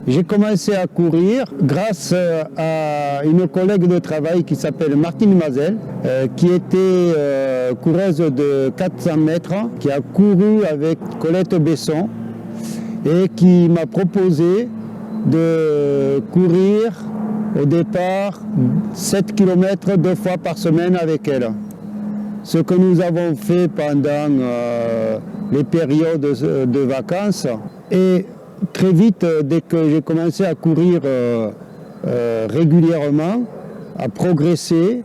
J'ai commencé à courir grâce à une collègue de travail qui s'appelle Martine Mazel, qui était coureuse de 400 mètres, qui a couru avec Colette Besson et qui m'a proposé de courir au départ 7 km 2 fois par semaine avec elle. Ce que nous avons fait pendant les périodes de vacances. Et très vite, dès que j'ai commencé à courir régulièrement, à progresser,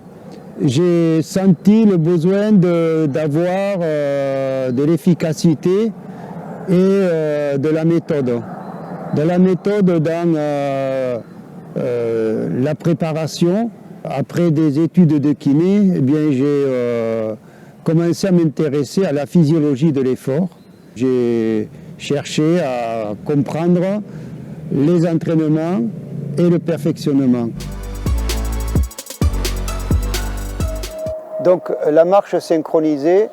j'ai senti le besoin d'avoir de l'efficacité et de la méthode. De la méthode dans la préparation. Après des études de kiné, eh bien, j'ai commencé à m'intéresser à la physiologie de l'effort. J'ai cherché à comprendre les entraînements et le perfectionnement. Donc la marche synchronisée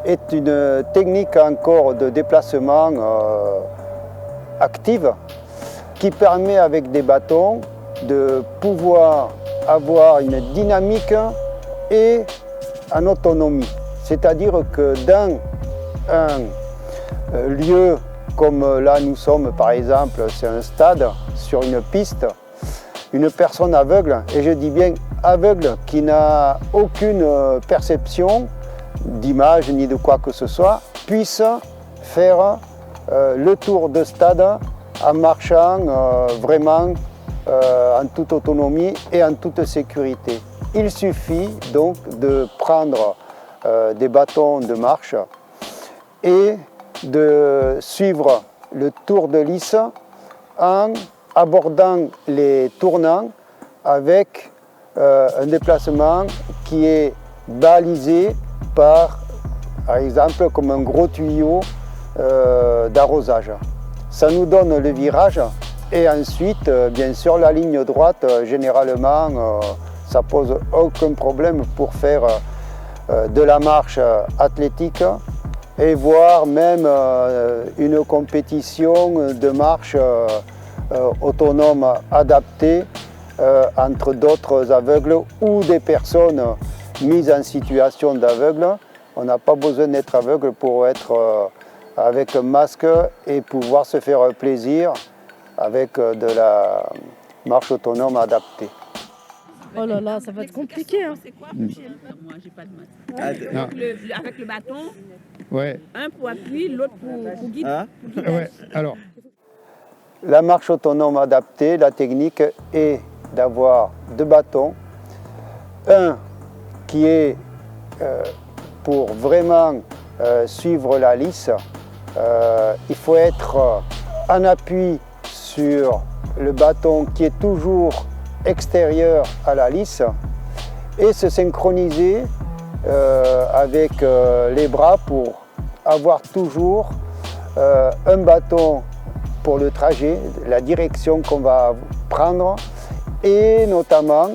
est une technique encore de déplacement active qui permet avec des bâtons de pouvoir avoir une dynamique et en autonomie. C'est-à-dire que dans un lieu comme là nous sommes par exemple, c'est un stade sur une piste, une personne aveugle, et je dis bien aveugle, qui n'a aucune perception d'image ni de quoi que ce soit, puisse faire le tour de stade en marchant vraiment en toute autonomie et en toute sécurité. Il suffit donc de prendre des bâtons de marche et de suivre le tour de lisse en abordant les tournants avec un déplacement qui est balisé par exemple, comme un gros tuyau d'arrosage. Ça nous donne le virage. Et ensuite, bien sûr, la ligne droite, généralement, ça pose aucun problème pour faire de la marche athlétique et voire même une compétition de marche autonome adaptée entre d'autres aveugles ou des personnes mises en situation d'aveugle. On n'a pas besoin d'être aveugle pour être avec un masque et pouvoir se faire plaisir avec de la marche autonome adaptée. Oh là là, ça va être compliqué. Hein. C'est quoi, Michel? Moi, j'ai pas de masque. Avec le bâton, ouais. Un pour appui, l'autre pour guide. Ah. Ouais. Alors. La marche autonome adaptée, la technique est d'avoir deux bâtons. Un qui est pour vraiment suivre la lisse. Il faut être en appui sur le bâton qui est toujours extérieur à la lisse et se synchroniser avec les bras pour avoir toujours un bâton pour le trajet, la direction qu'on va prendre et notamment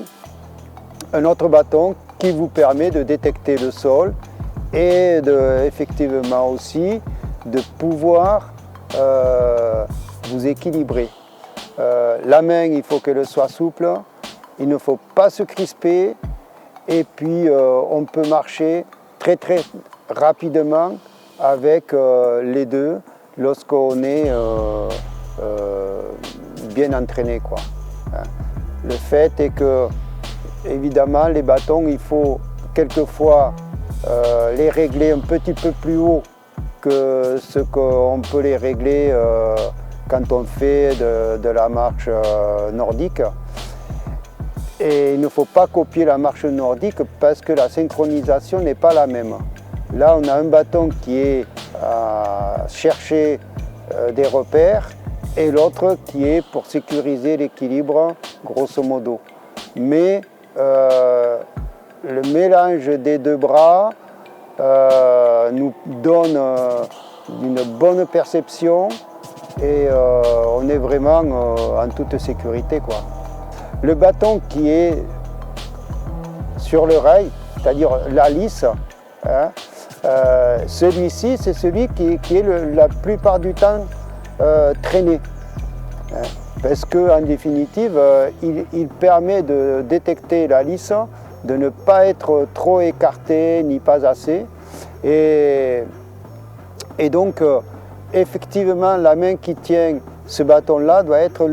un autre bâton qui vous permet de détecter le sol et effectivement aussi de pouvoir vous équilibrer. La main, il faut qu'elle soit souple, il ne faut pas se crisper et puis on peut marcher très rapidement avec les deux lorsqu'on est bien entraîné, quoi. Le fait est que, évidemment, les bâtons, il faut quelquefois les régler un petit peu plus haut que ce qu'on peut les régler quand on fait de la marche nordique. Et il ne faut pas copier la marche nordique parce que la synchronisation n'est pas la même. Là, on a un bâton qui est à chercher des repères et l'autre qui est pour sécuriser l'équilibre, grosso modo. Mais le mélange des deux bras nous donne une bonne perception et on est vraiment en toute sécurité, quoi. Le bâton qui est sur le rail, c'est-à-dire la lisse, hein, celui-ci, c'est celui qui est la plupart du temps traîné. Parce qu'en définitive, il permet de détecter la lisse, de ne pas être trop écarté ni pas assez. Et donc, effectivement, la main qui tient ce bâton-là doit être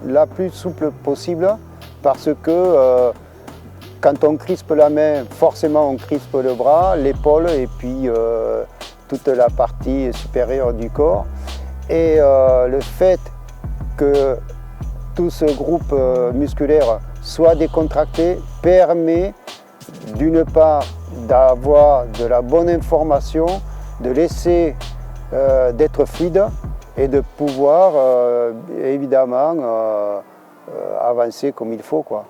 la plus souple possible, parce que quand on crispe la main, forcément on crispe le bras, l'épaule et puis toute la partie supérieure du corps. Et le fait que tout ce groupe musculaire soit décontracté permet d'une part d'avoir de la bonne information, de laisser d'être fluide et de pouvoir évidemment avancer comme il faut, quoi.